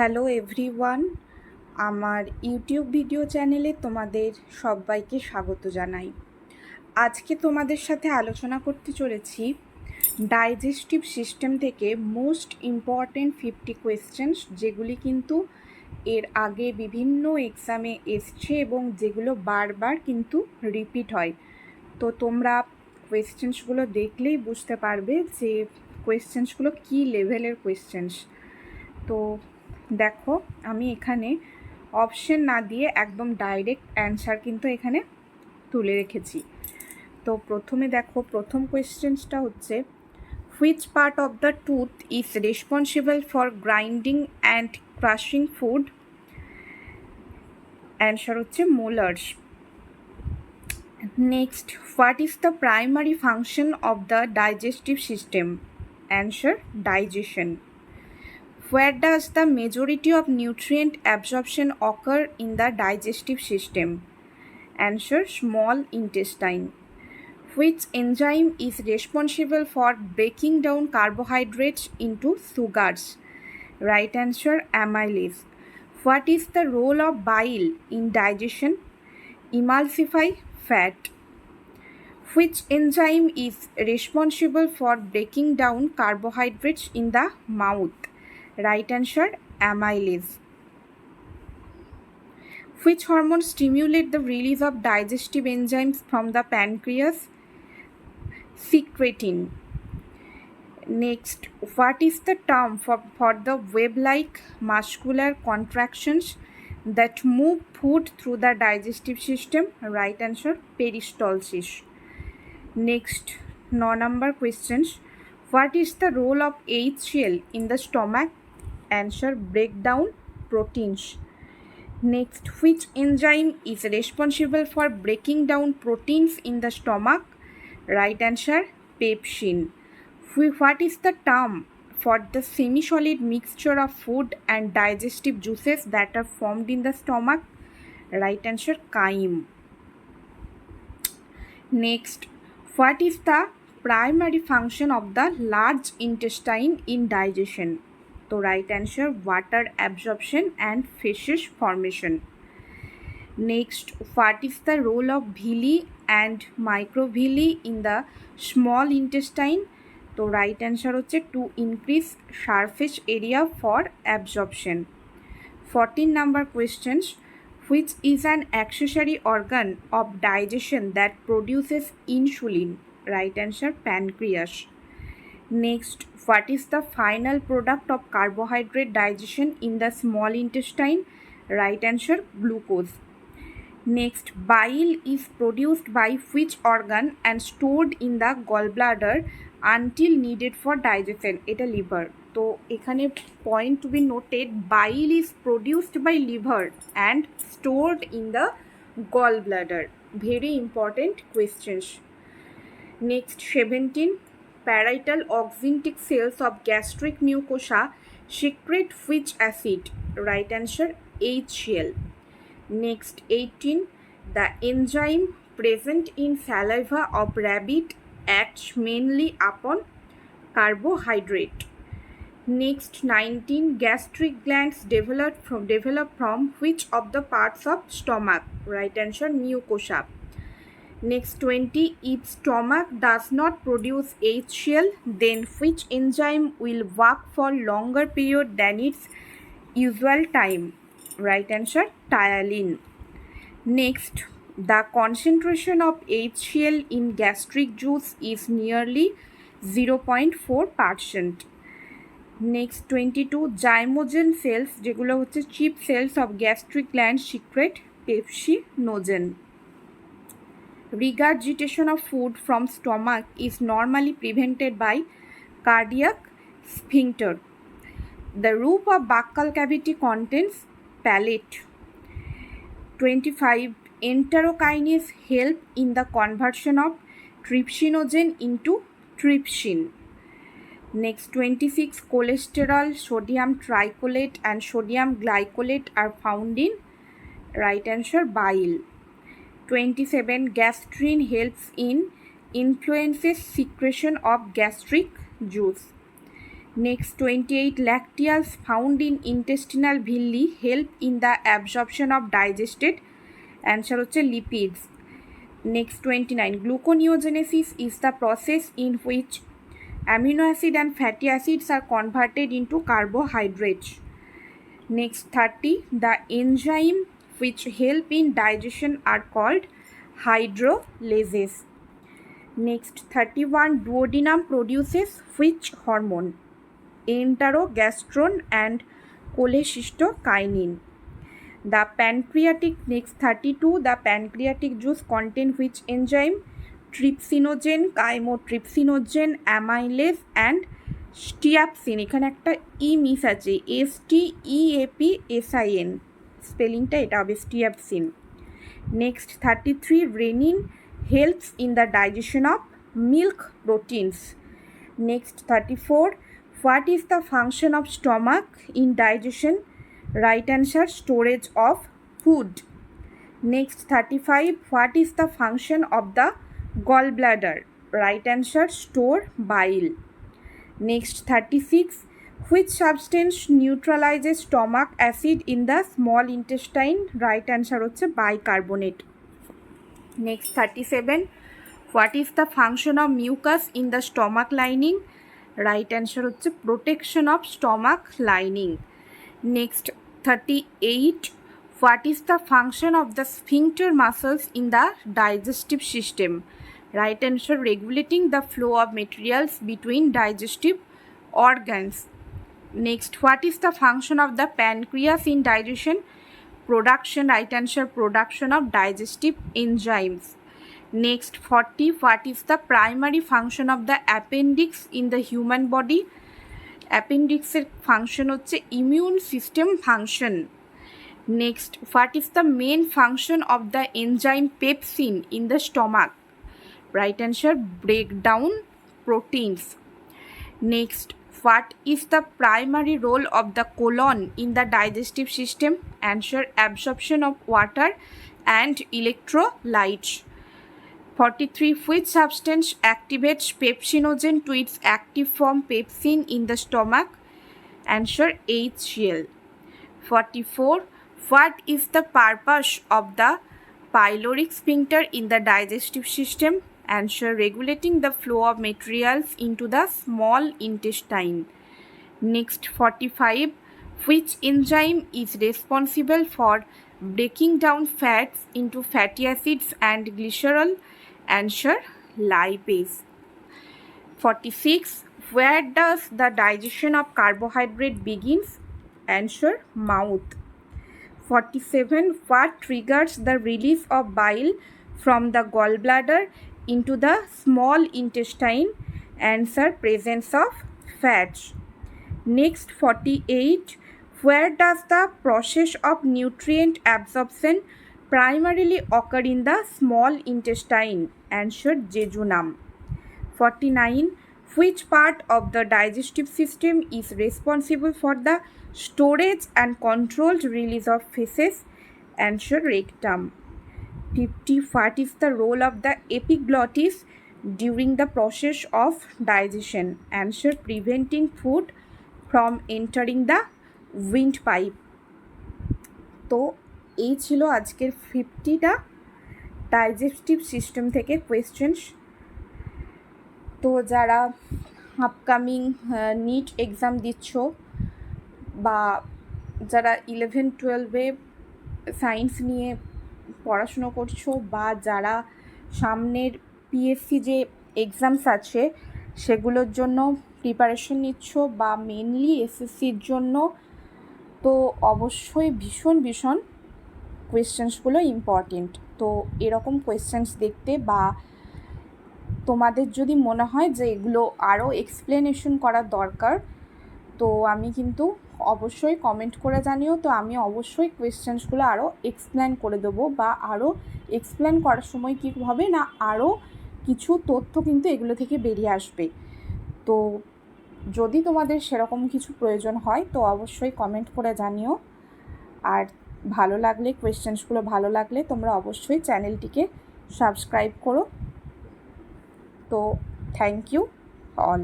Hello everyone, আমার YouTube video চ্যানেলে তোমাদের সবাইকে স্বাগত জানাই। আজকে তোমাদের সাথে আলোচনা করতে চলেছি ডাইজেস্টিভ সিস্টেম থেকে মোস্ট ইম্পর্ট্যান্ট 50 কোয়েশ্চেন্স, যেগুলি কিন্তু এর আগে বিভিন্ন এক্সামে এসছে এবং যেগুলো বারবার কিন্তু রিপিট হয়। তো তোমরা কোয়েশ্চেন্সগুলো দেখলেই বুঝতে পারবে যে কোয়েশ্চেন্সগুলো কী লেভেলের কোয়েশ্চেন্স। তো দেখো, আমি এখানে অপশন না দিয়ে একদম ডাইরেক্ট অ্যান্সার কিন্তু এখানে তুলে রেখেছি। তো প্রথমে দেখো, প্রথম কোয়েশ্চেন্সটা হচ্ছে, which part of the tooth is responsible for grinding and crushing food? Answer হচ্ছে molars. Next, what is the primary function of the digestive system? Answer digestion. Where does the majority of nutrient absorption occur in the digestive system? Answer, small intestine. Which enzyme is responsible for breaking down carbohydrates into sugars? Right answer, amylase. What is the role of bile in digestion? Emulsify fat. Which enzyme is responsible for breaking down carbohydrates in the mouth? Right answer, amylase. Which hormone stimulate the release of digestive enzymes from the pancreas? Secretin. Next, what is the term for the web-like muscular contractions that move food through the digestive system? Right answer, peristalsis. Next, 9 number questions. What is the role of HCl in the stomach? Answer, breakdown proteins. Next, which enzyme is responsible for breaking down proteins in the stomach? Right answer, pepsin. What is the term for the semi-solid mixture of food and digestive juices that are formed in the stomach? Right answer, chyme. Next, what is the primary function of the large intestine in digestion? So right answer, water absorption and feces formation. Next, what is the role of villi and microvilli in the small intestine? So right answer হচ্ছে to increase surface area for absorption. 14 number questions. Which is an accessory organ of digestion that produces insulin? Right answer, pancreas. Next, what is the final product of carbohydrate digestion in the small intestine? Right answer, glucose. Next, bile is produced by which organ and stored in the gallbladder until needed for digestion? এটা liver. তো এখানে point to be noted, bile is produced by liver and stored in the gallbladder. Very important questions. Next, 17. Parietal oxyntic cells of gastric mucosa secrete which acid? Right answer, HCl. Next, 18. The enzyme present in saliva of rabbit acts mainly upon carbohydrate. Next, 19. Gastric glands develop from which of the parts of stomach? Right answer, mucosa. Next, 20. If stomach does not produce HCl, then which enzyme will work for longer period than its usual time? Right answer, ptyalin. Next, the concentration of HCl in gastric juice is nearly 0.4%. Next, 22. Zymogen cells, যেগুলো হচ্ছে chief cells of gastric gland, secrete pepsinogen. Regurgitation of food from stomach is normally prevented by cardiac sphincter. The roof of buccal cavity contains palate. 25. Enterokinase help in the conversion of trypsinogen into trypsin. Next, 26. Cholesterol, sodium tricholate and sodium glycolate are found in? Right answer, bile. 27. Gastrin helps in influences secretion of gastric juice. Next 28 lacteals found in intestinal villi help in the absorption of digested. Answer হচ্ছে lipids. Next 29 gluconeogenesis is the process in which amino acid and fatty acids are converted into carbohydrates. Next 30 the enzyme which help in digestion are called hydrolases. Next 31 duodenum produces which hormone? Enterogastrone and cholecystokinin. The pancreatic, next 32 the pancreatic juice contain which enzyme? Trypsinogen, chymotrypsinogen, amylase and স্টিয়াপসিন। এখানে একটা ই miss আছে, STEAPSIN, স্পেলিংটা এটা হবে steapsin. Next 33 rennin helps in the digestion of milk proteins. Next 34 what is the function of stomach in digestion? Right answer storage of food. Next 35 what is the function of the gall bladder? Right answer store bile. Next 36 which substance neutralizes stomach acid in the small intestine? Right answer হচ্ছে bicarbonate. Next 37 what is the function of mucus in the stomach lining? Right answer হচ্ছে protection of stomach lining. Next 38 what is the function of the sphincter muscles in the digestive system? Right answer regulating the flow of materials between digestive organs. Next what is the function of the pancreas in digestion? Production, right answer production of digestive enzymes. Next 40 what is the primary function of the appendix in the human body? অ্যাপেন্ডিক্সের function হচ্ছে immune system function. Next what is the main function of the enzyme pepsin in the stomach? Right answer break down proteins. Next what is the primary role of the colon in the digestive system? Answer absorption of water and electrolytes. 43 which substance activates pepsinogen to its active form pepsin in the stomach? Answer HCl. 44 what is the purpose of the pyloric sphincter in the digestive system? Answer regulating the flow of materials into the small intestine. Next 45 which enzyme is responsible for breaking down fats into fatty acids and glycerol? Answer lipase. 46 where does the digestion of carbohydrate begins? Answer mouth. 47 what triggers the release of bile from the gallbladder into the small intestine? Answer presence of fats. Next 48 where does the process of nutrient absorption primarily occur in the small intestine? Answer jejunum. 49 which part of the digestive system is responsible for the storage and controlled release of feces? Answer rectum. 50 what is the role of the epiglottis during the process of digestion? Answer preventing food from entering the windpipe. তো এই ছিল আজকের 50টা digestive system থেকে questions. তো যারা upcoming NEET exam দিচ্ছ বা যারা 11-12-এ সায়েন্স নিয়ে পড়াশুনো করছো বা যারা সামনের পিএসসি যে এক্সামস আছে সেগুলোর জন্য প্রিপারেশন নিচ্ছ বা মেনলি এসএসসির জন্য, তো অবশ্যই ভীষণ ভীষণ কোয়েশ্চেন্সগুলো ইম্পর্টেন্ট। তো এরকম কোয়েশ্চেন্স দেখতে বা তোমাদের যদি মনে হয় যে এগুলো আরও এক্সপ্লেনেশন করার দরকার, তো আমি কিন্তু অবশ্যই কমেন্ট করে জানিও। তো আমি অবশ্যই কোয়েশ্চেন্সগুলো আরও এক্সপ্লেন করে দেবো বা আরও এক্সপ্লেন করার সময় কী হবে না আরও কিছু তথ্য কিন্তু এগুলো থেকে বেরিয়ে আসবে। তো যদি তোমাদের সেরকম কিছু প্রয়োজন হয় তো অবশ্যই কমেন্ট করে জানিও। আর ভালো লাগলে কোয়েশ্চেন্সগুলো ভালো লাগলে তোমরা অবশ্যই চ্যানেলটিকে সাবস্ক্রাইব করো। তো থ্যাংক ইউ অল।